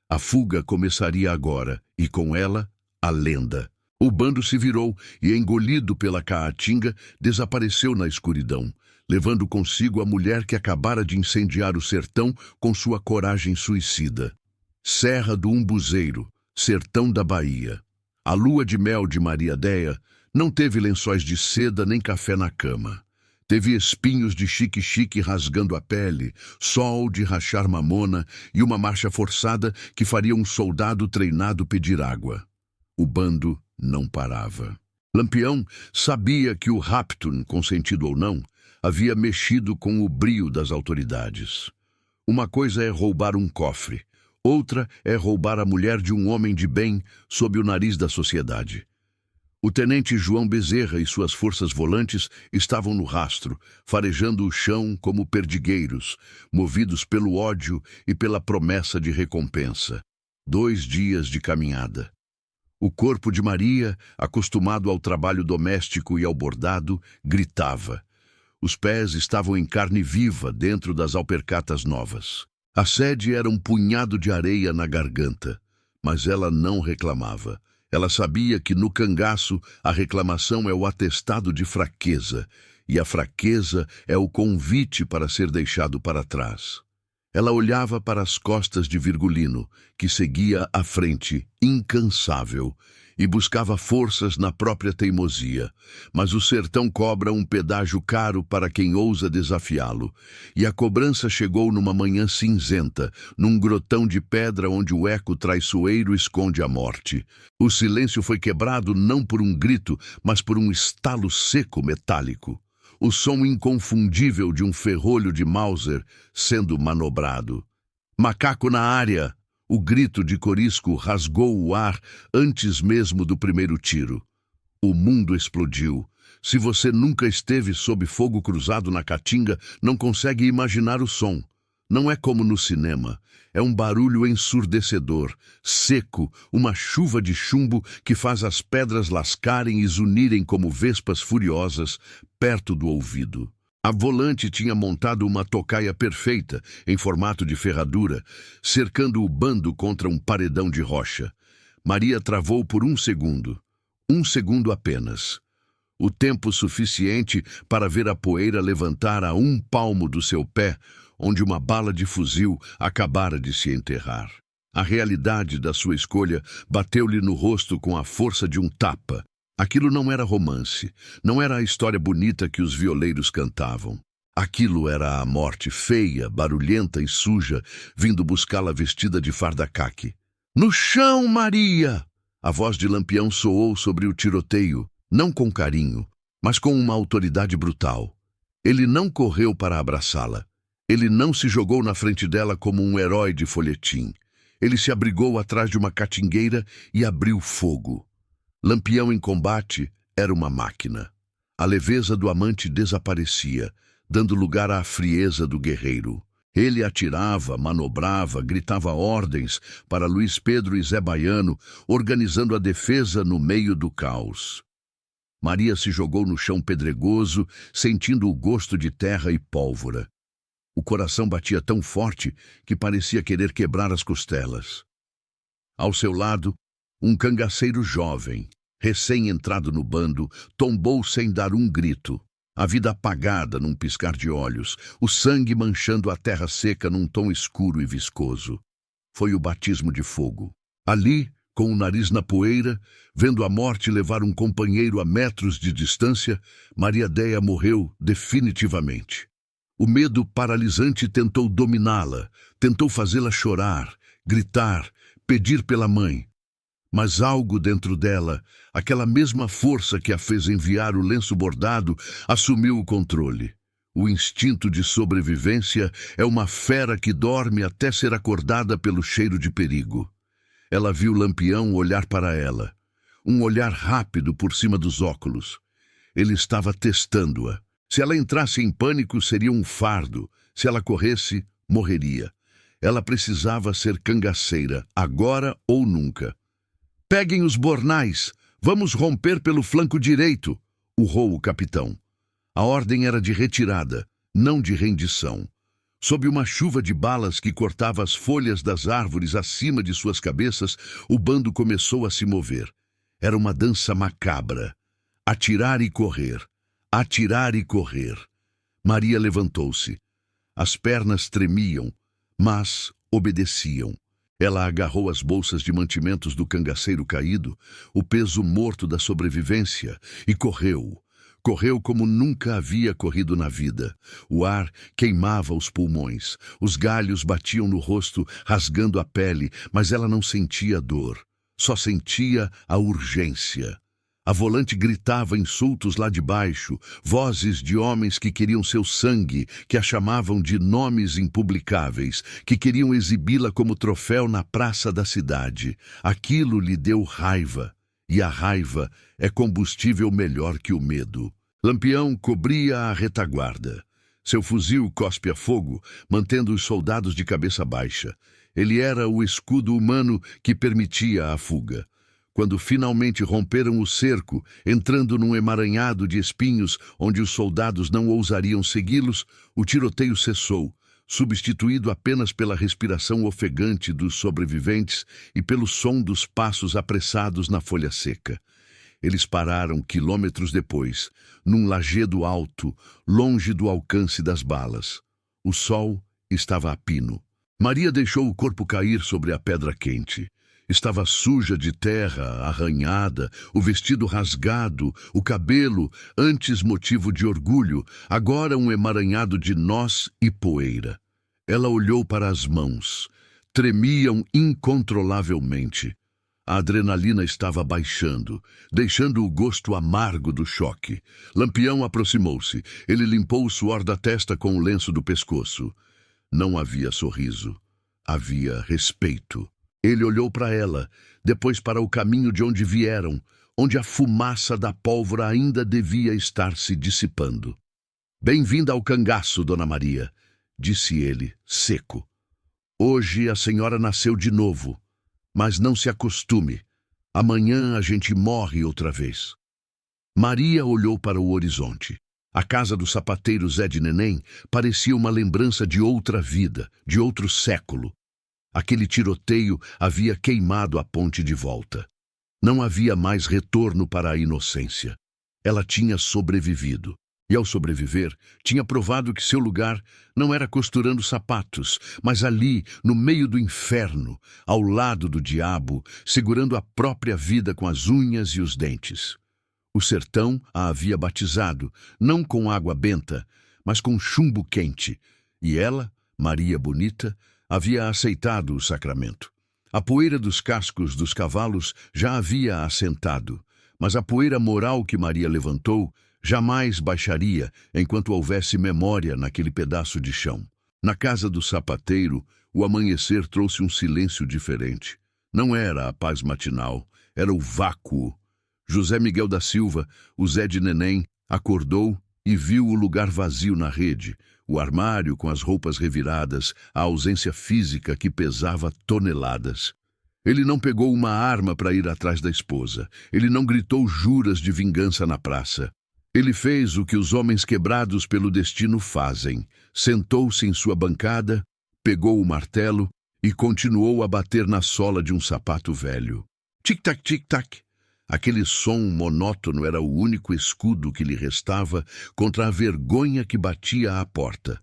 A fuga começaria agora, e com ela, a lenda. O bando se virou e, engolido pela caatinga, desapareceu na escuridão, levando consigo a mulher que acabara de incendiar o sertão com sua coragem suicida. Serra do Umbuzeiro, sertão da Bahia. A lua de mel de Maria Déia não teve lençóis de seda nem café na cama. Teve espinhos de chique-chique rasgando a pele, sol de rachar mamona e uma marcha forçada que faria um soldado treinado pedir água. O bando não parava. Lampião sabia que o rapto, consentido ou não, havia mexido com o brio das autoridades. Uma coisa é roubar um cofre, outra é roubar a mulher de um homem de bem sob o nariz da sociedade. O tenente João Bezerra e suas forças volantes estavam no rastro, farejando o chão como perdigueiros, movidos pelo ódio e pela promessa de recompensa. 2 dias de caminhada. O corpo de Maria, acostumado ao trabalho doméstico e ao bordado, gritava. Os pés estavam em carne viva dentro das alpercatas novas. A sede era um punhado de areia na garganta, mas ela não reclamava. Ela sabia que no cangaço a reclamação é o atestado de fraqueza, e a fraqueza é o convite para ser deixado para trás. Ela olhava para as costas de Virgulino, que seguia à frente, incansável, e buscava forças na própria teimosia. Mas o sertão cobra um pedágio caro para quem ousa desafiá-lo, e a cobrança chegou numa manhã cinzenta, num grotão de pedra onde o eco traiçoeiro esconde a morte. O silêncio foi quebrado não por um grito, mas por um estalo seco metálico. O som inconfundível de um ferrolho de Mauser sendo manobrado. "Macaco na área!" O grito de Corisco rasgou o ar antes mesmo do primeiro tiro. O mundo explodiu. Se você nunca esteve sob fogo cruzado na Caatinga, não consegue imaginar o som. Não é como no cinema. É um barulho ensurdecedor, seco, uma chuva de chumbo que faz as pedras lascarem e zunirem como vespas furiosas perto do ouvido. A volante tinha montado uma tocaia perfeita, em formato de ferradura, cercando o bando contra um paredão de rocha. Maria travou por 1 segundo. 1 segundo apenas. O tempo suficiente para ver a poeira levantar a 1 palmo do seu pé, onde uma bala de fuzil acabara de se enterrar. A realidade da sua escolha bateu-lhe no rosto com a força de um tapa. Aquilo não era romance, não era a história bonita que os violeiros cantavam. Aquilo era a morte feia, barulhenta e suja, vindo buscá-la vestida de farda caque. "No chão, Maria!" A voz de Lampião soou sobre o tiroteio, não com carinho, mas com uma autoridade brutal. Ele não correu para abraçá-la. Ele não se jogou na frente dela como um herói de folhetim. Ele se abrigou atrás de uma catingueira e abriu fogo. Lampião em combate era uma máquina. A leveza do amante desaparecia, dando lugar à frieza do guerreiro. Ele atirava, manobrava, gritava ordens para Luiz Pedro e Zé Baiano, organizando a defesa no meio do caos. Maria se jogou no chão pedregoso, sentindo o gosto de terra e pólvora. O coração batia tão forte que parecia querer quebrar as costelas. Ao seu lado, um cangaceiro jovem, recém-entrado no bando, tombou sem dar um grito. A vida apagada num piscar de olhos, o sangue manchando a terra seca num tom escuro e viscoso. Foi o batismo de fogo. Ali, com o nariz na poeira, vendo a morte levar um companheiro a metros de distância, Maria Déia morreu definitivamente. O medo paralisante tentou dominá-la, tentou fazê-la chorar, gritar, pedir pela mãe. Mas algo dentro dela, aquela mesma força que a fez enviar o lenço bordado, assumiu o controle. O instinto de sobrevivência é uma fera que dorme até ser acordada pelo cheiro de perigo. Ela viu Lampião olhar para ela. Um olhar rápido por cima dos óculos. Ele estava testando-a. Se ela entrasse em pânico, seria um fardo. Se ela corresse, morreria. Ela precisava ser cangaceira, agora ou nunca. "Peguem os bornais! Vamos romper pelo flanco direito!" urrou o capitão. A ordem era de retirada, não de rendição. Sob uma chuva de balas que cortava as folhas das árvores acima de suas cabeças, o bando começou a se mover. Era uma dança macabra. Atirar e correr. Atirar e correr. Maria levantou-se. As pernas tremiam, mas obedeciam. Ela agarrou as bolsas de mantimentos do cangaceiro caído, o peso morto da sobrevivência, e correu. Correu como nunca havia corrido na vida. O ar queimava os pulmões. Os galhos batiam no rosto, rasgando a pele, mas ela não sentia dor. Só sentia a urgência. A volante gritava insultos lá de baixo, vozes de homens que queriam seu sangue, que a chamavam de nomes impublicáveis, que queriam exibi-la como troféu na praça da cidade. Aquilo lhe deu raiva, e a raiva é combustível melhor que o medo. Lampião cobria a retaguarda. Seu fuzil cospe a fogo, mantendo os soldados de cabeça baixa. Ele era o escudo humano que permitia a fuga. Quando finalmente romperam o cerco, entrando num emaranhado de espinhos onde os soldados não ousariam segui-los, o tiroteio cessou, substituído apenas pela respiração ofegante dos sobreviventes e pelo som dos passos apressados na folha seca. Eles pararam quilômetros depois, num lajedo alto, longe do alcance das balas. O sol estava a pino. Maria deixou o corpo cair sobre a pedra quente. Estava suja de terra, arranhada, o vestido rasgado, o cabelo, antes motivo de orgulho, agora um emaranhado de nós e poeira. Ela olhou para as mãos. Tremiam incontrolavelmente. A adrenalina estava baixando, deixando o gosto amargo do choque. Lampião aproximou-se. Ele limpou o suor da testa com o lenço do pescoço. Não havia sorriso. Havia respeito. Ele olhou para ela, depois para o caminho de onde vieram, onde a fumaça da pólvora ainda devia estar se dissipando. "Bem-vinda ao cangaço, Dona Maria", disse ele, seco. "Hoje a senhora nasceu de novo, mas não se acostume. Amanhã a gente morre outra vez." Maria olhou para o horizonte. A casa do sapateiro Zé de Neném parecia uma lembrança de outra vida, de outro século. Aquele tiroteio havia queimado a ponte de volta. Não havia mais retorno para a inocência. Ela tinha sobrevivido. E ao sobreviver, tinha provado que seu lugar não era costurando sapatos, mas ali, no meio do inferno, ao lado do diabo, segurando a própria vida com as unhas e os dentes. O sertão a havia batizado, não com água benta, mas com chumbo quente, e ela, Maria Bonita, havia aceitado o sacramento. A poeira dos cascos dos cavalos já havia assentado, mas a poeira moral que Maria levantou jamais baixaria enquanto houvesse memória naquele pedaço de chão. Na casa do sapateiro, o amanhecer trouxe um silêncio diferente. Não era a paz matinal, era o vácuo. José Miguel da Silva, o Zé de Neném, acordou e viu o lugar vazio na rede, o armário com as roupas reviradas, a ausência física que pesava toneladas. Ele não pegou uma arma para ir atrás da esposa. Ele não gritou juras de vingança na praça. Ele fez o que os homens quebrados pelo destino fazem. Sentou-se em sua bancada, pegou o martelo e continuou a bater na sola de um sapato velho. Tic-tac, tic-tac. Aquele som monótono era o único escudo que lhe restava contra a vergonha que batia à porta.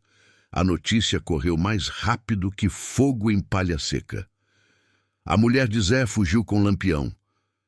A notícia correu mais rápido que fogo em palha seca. A mulher de Zé fugiu com Lampião.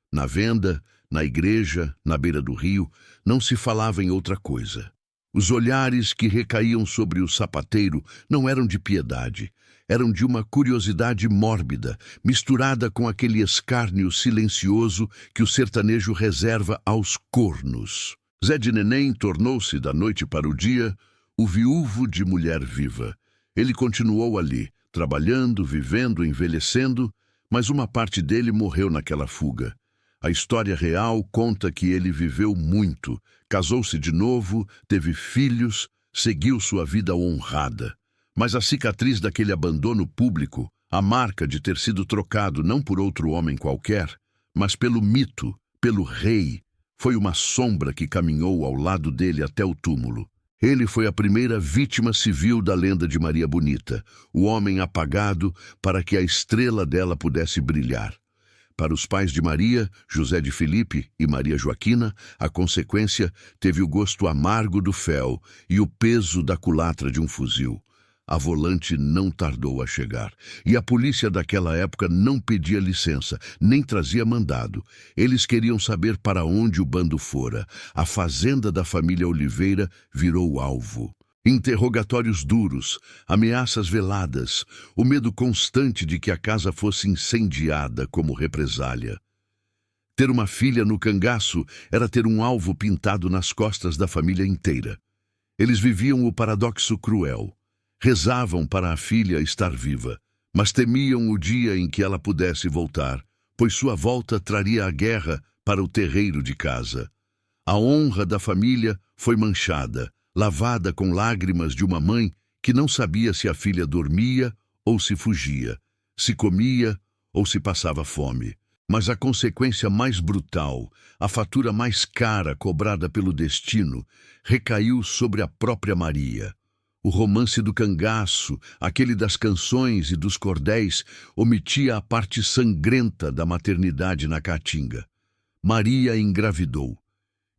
Na venda, na igreja, na beira do rio, não se falava em outra coisa. Os olhares que recaíam sobre o sapateiro não eram de piedade, eram de uma curiosidade mórbida, misturada com aquele escárnio silencioso que o sertanejo reserva aos cornos. Zé de Neném tornou-se, da noite para o dia, o viúvo de mulher viva. Ele continuou ali, trabalhando, vivendo, envelhecendo, mas uma parte dele morreu naquela fuga. A história real conta que ele viveu muito, casou-se de novo, teve filhos, seguiu sua vida honrada. Mas a cicatriz daquele abandono público, a marca de ter sido trocado não por outro homem qualquer, mas pelo mito, pelo rei, foi uma sombra que caminhou ao lado dele até o túmulo. Ele foi a primeira vítima civil da lenda de Maria Bonita, o homem apagado para que a estrela dela pudesse brilhar. Para os pais de Maria, José de Filipe e Maria Joaquina, a consequência teve o gosto amargo do fel e o peso da culatra de um fuzil. A volante não tardou a chegar, e a polícia daquela época não pedia licença, nem trazia mandado. Eles queriam saber para onde o bando fora. A fazenda da família Oliveira virou alvo. Interrogatórios duros, ameaças veladas, o medo constante de que a casa fosse incendiada como represália. Ter uma filha no cangaço era ter um alvo pintado nas costas da família inteira. Eles viviam o paradoxo cruel. Rezavam para a filha estar viva, mas temiam o dia em que ela pudesse voltar, pois sua volta traria a guerra para o terreiro de casa. A honra da família foi manchada, lavada com lágrimas de uma mãe que não sabia se a filha dormia ou se fugia, se comia ou se passava fome. Mas a consequência mais brutal, a fatura mais cara cobrada pelo destino, recaiu sobre a própria Maria. O romance do cangaço, aquele das canções e dos cordéis, omitia a parte sangrenta da maternidade na caatinga. Maria engravidou.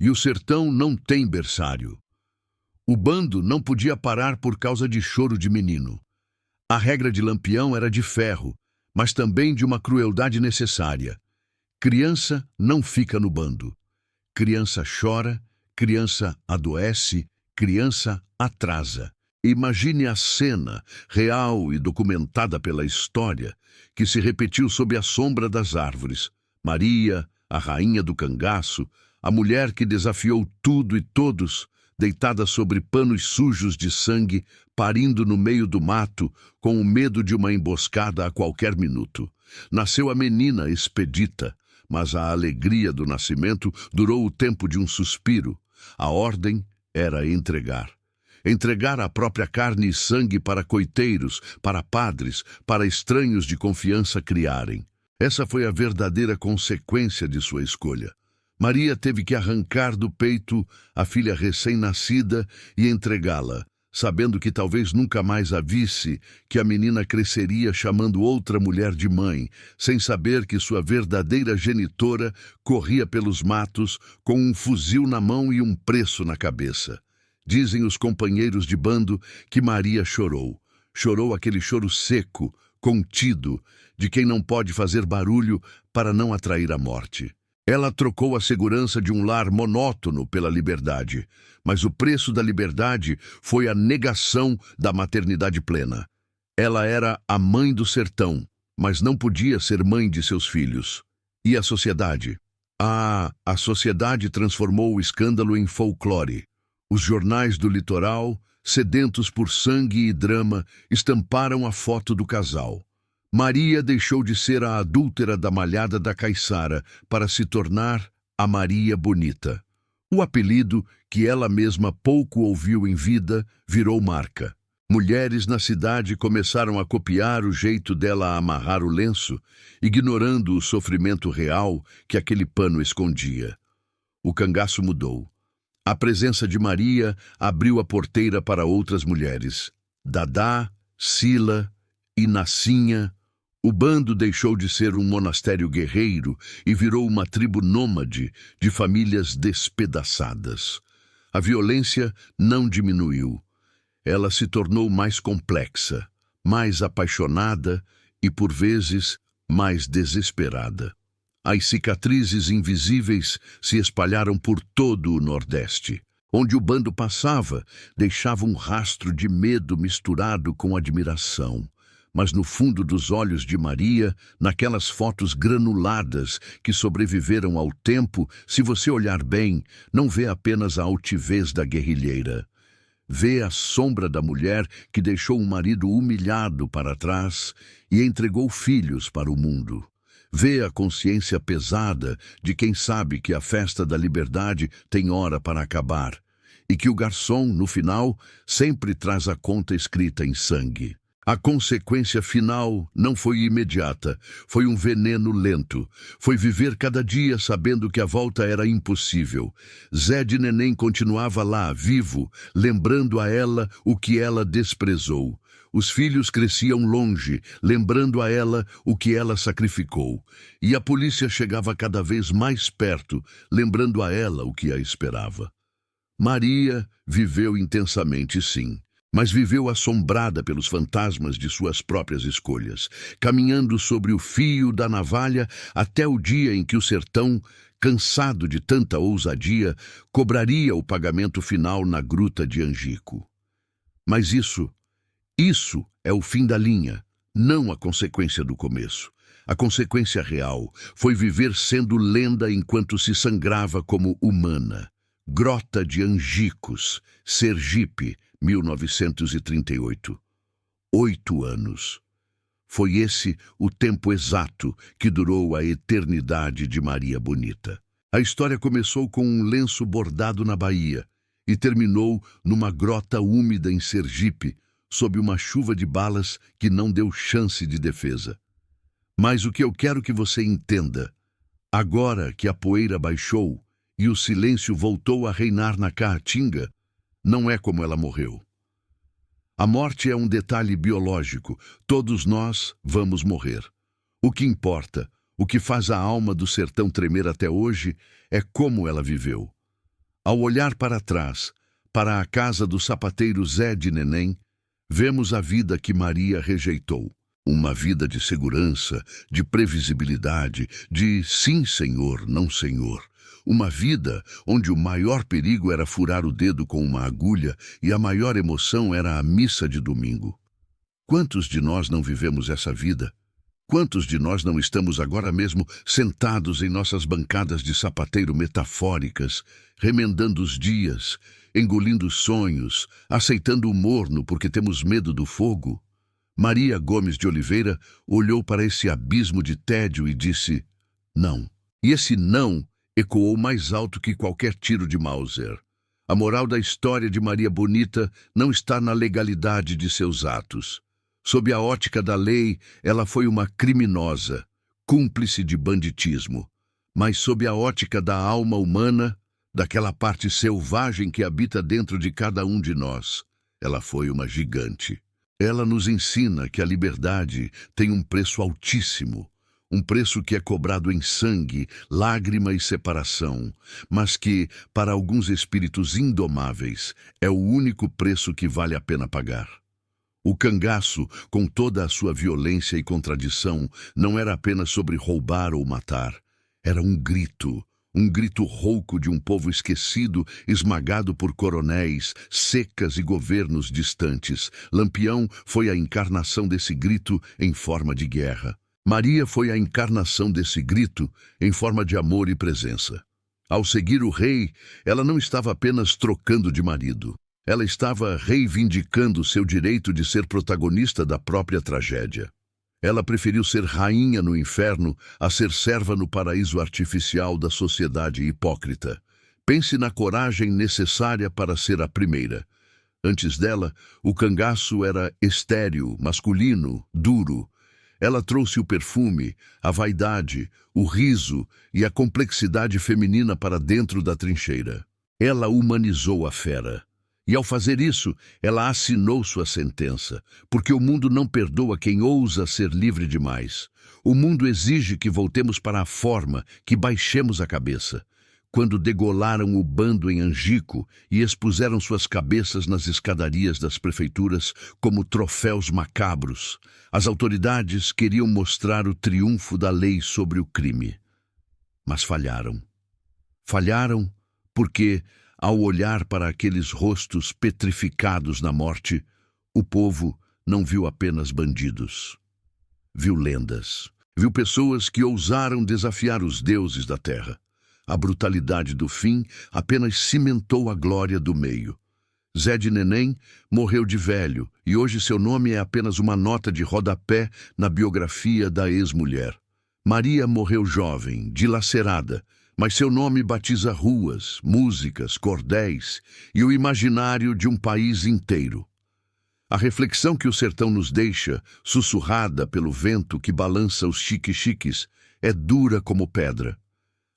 E o sertão não tem berçário. O bando não podia parar por causa de choro de menino. A regra de Lampião era de ferro, mas também de uma crueldade necessária. Criança não fica no bando. Criança chora, criança adoece, criança atrasa. Imagine a cena, real e documentada pela história, que se repetiu sob a sombra das árvores. Maria, a rainha do cangaço, a mulher que desafiou tudo e todos, deitada sobre panos sujos de sangue, parindo no meio do mato, com o medo de uma emboscada a qualquer minuto. Nasceu a menina Expedita, mas a alegria do nascimento durou o tempo de um suspiro. A ordem era entregar. Entregar a própria carne e sangue para coiteiros, para padres, para estranhos de confiança criarem. Essa foi a verdadeira consequência de sua escolha. Maria teve que arrancar do peito a filha recém-nascida e entregá-la, sabendo que talvez nunca mais a visse, que a menina cresceria chamando outra mulher de mãe, sem saber que sua verdadeira genitora corria pelos matos com um fuzil na mão e um preço na cabeça. Dizem os companheiros de bando que Maria chorou. Chorou aquele choro seco, contido, de quem não pode fazer barulho para não atrair a morte. Ela trocou a segurança de um lar monótono pela liberdade, mas o preço da liberdade foi a negação da maternidade plena. Ela era a mãe do sertão, mas não podia ser mãe de seus filhos. E a sociedade? A sociedade transformou o escândalo em folclore. Os jornais do litoral, sedentos por sangue e drama, estamparam a foto do casal. Maria deixou de ser a adúltera da malhada da Caiçara para se tornar a Maria Bonita. O apelido, que ela mesma pouco ouviu em vida, virou marca. Mulheres na cidade começaram a copiar o jeito dela amarrar o lenço, ignorando o sofrimento real que aquele pano escondia. O cangaço mudou. A presença de Maria abriu a porteira para outras mulheres. Dadá, Sila e Nassinha. O bando deixou de ser um monastério guerreiro e virou uma tribo nômade de famílias despedaçadas. A violência não diminuiu. Ela se tornou mais complexa, mais apaixonada e, por vezes, mais desesperada. As cicatrizes invisíveis se espalharam por todo o Nordeste. Onde o bando passava, deixava um rastro de medo misturado com admiração. Mas no fundo dos olhos de Maria, naquelas fotos granuladas que sobreviveram ao tempo, se você olhar bem, não vê apenas a altivez da guerrilheira. Vê a sombra da mulher que deixou um marido humilhado para trás e entregou filhos para o mundo. Vê a consciência pesada de quem sabe que a festa da liberdade tem hora para acabar e que o garçom, no final, sempre traz a conta escrita em sangue. A consequência final não foi imediata, foi um veneno lento. Foi viver cada dia sabendo que a volta era impossível. Zé de Neném continuava lá, vivo, lembrando a ela o que ela desprezou. Os filhos cresciam longe, lembrando a ela o que ela sacrificou. E a polícia chegava cada vez mais perto, lembrando a ela o que a esperava. Maria viveu intensamente, sim. Mas viveu assombrada pelos fantasmas de suas próprias escolhas, caminhando sobre o fio da navalha até o dia em que o sertão, cansado de tanta ousadia, cobraria o pagamento final na gruta de Angico. Mas isso é o fim da linha, não a consequência do começo. A consequência real foi viver sendo lenda enquanto se sangrava como humana. Grota de Angicos, Sergipe, 1938. 8 anos. Foi esse o tempo exato que durou a eternidade de Maria Bonita. A história começou com um lenço bordado na Bahia e terminou numa grota úmida em Sergipe, sob uma chuva de balas que não deu chance de defesa. Mas o que eu quero que você entenda, agora que a poeira baixou e o silêncio voltou a reinar na Caatinga, não é como ela morreu. A morte é um detalhe biológico. Todos nós vamos morrer. O que importa, o que faz a alma do sertão tremer até hoje, é como ela viveu. Ao olhar para trás, para a casa do sapateiro Zé de Neném, vemos a vida que Maria rejeitou. Uma vida de segurança, de previsibilidade, de sim, senhor, não, senhor. Uma vida onde o maior perigo era furar o dedo com uma agulha e a maior emoção era a missa de domingo. Quantos de nós não vivemos essa vida? Quantos de nós não estamos agora mesmo sentados em nossas bancadas de sapateiro metafóricas, remendando os dias, engolindo os sonhos, aceitando o morno porque temos medo do fogo? Maria Gomes de Oliveira olhou para esse abismo de tédio e disse, não. E esse não ecoou mais alto que qualquer tiro de Mauser. A moral da história de Maria Bonita não está na legalidade de seus atos. Sob a ótica da lei, ela foi uma criminosa, cúmplice de banditismo. mas sob a ótica da alma humana, daquela parte selvagem que habita dentro de cada um de nós, ela foi uma gigante. Ela nos ensina que a liberdade tem um preço altíssimo, um preço que é cobrado em sangue, lágrima e separação, mas que, para alguns espíritos indomáveis, é o único preço que vale a pena pagar. O cangaço, com toda a sua violência e contradição, não era apenas sobre roubar ou matar. Era um grito rouco de um povo esquecido, esmagado por coronéis, secas e governos distantes. Lampião foi a encarnação desse grito em forma de guerra. Maria foi a encarnação desse grito em forma de amor e presença. Ao seguir o rei, ela não estava apenas trocando de marido. Ela estava reivindicando seu direito de ser protagonista da própria tragédia. Ela preferiu ser rainha no inferno a ser serva no paraíso artificial da sociedade hipócrita. Pense na coragem necessária para ser a primeira. Antes dela, o cangaço era estéril, masculino, duro. Ela trouxe o perfume, a vaidade, o riso e a complexidade feminina para dentro da trincheira. Ela humanizou a fera. E ao fazer isso, ela assinou sua sentença, porque o mundo não perdoa quem ousa ser livre demais. O mundo exige que voltemos para a forma, que baixemos a cabeça. Quando degolaram o bando em Angico e expuseram suas cabeças nas escadarias das prefeituras como troféus macabros, as autoridades queriam mostrar o triunfo da lei sobre o crime. Mas falharam. Falharam porque, ao olhar para aqueles rostos petrificados na morte, o povo não viu apenas bandidos. Viu lendas. Viu pessoas que ousaram desafiar os deuses da terra. A brutalidade do fim apenas cimentou a glória do meio. Zé de Neném morreu de velho e hoje seu nome é apenas uma nota de rodapé na biografia da ex-mulher. Maria morreu jovem, dilacerada, mas seu nome batiza ruas, músicas, cordéis e o imaginário de um país inteiro. A reflexão que o sertão nos deixa, sussurrada pelo vento que balança os chique-chiques, é dura como pedra.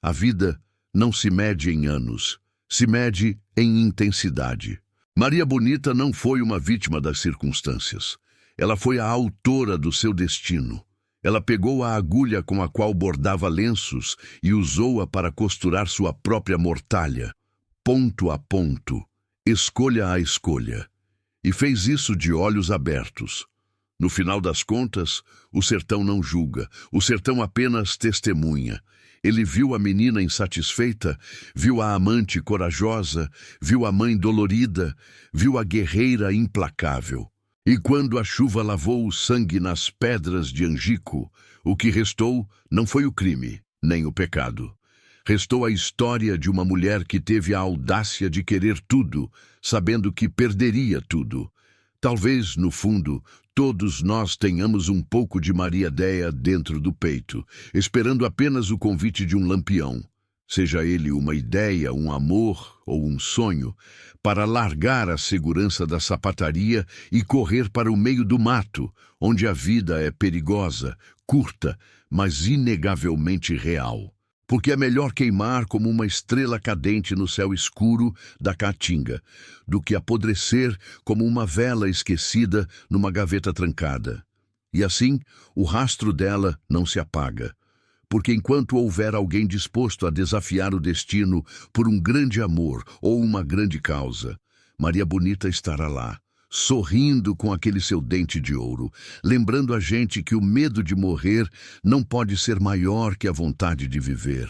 A vida não se mede em anos, se mede em intensidade. Maria Bonita não foi uma vítima das circunstâncias. Ela foi a autora do seu destino. Ela pegou a agulha com a qual bordava lenços e usou-a para costurar sua própria mortalha, ponto a ponto, escolha a escolha. E fez isso de olhos abertos. No final das contas, o sertão não julga, o sertão apenas testemunha. Ele viu a menina insatisfeita, viu a amante corajosa, viu a mãe dolorida, viu a guerreira implacável. E quando a chuva lavou o sangue nas pedras de Angico, o que restou não foi o crime, nem o pecado. Restou a história de uma mulher que teve a audácia de querer tudo, sabendo que perderia tudo. Talvez, no fundo, todos nós tenhamos um pouco de Maria Déia dentro do peito, esperando apenas o convite de um lampião, seja ele uma ideia, um amor ou um sonho, para largar a segurança da sapataria e correr para o meio do mato, onde a vida é perigosa, curta, mas inegavelmente real. Porque é melhor queimar como uma estrela cadente no céu escuro da caatinga, do que apodrecer como uma vela esquecida numa gaveta trancada. E assim, o rastro dela não se apaga. Porque enquanto houver alguém disposto a desafiar o destino por um grande amor ou uma grande causa, Maria Bonita estará lá, sorrindo com aquele seu dente de ouro, lembrando a gente que o medo de morrer não pode ser maior que a vontade de viver.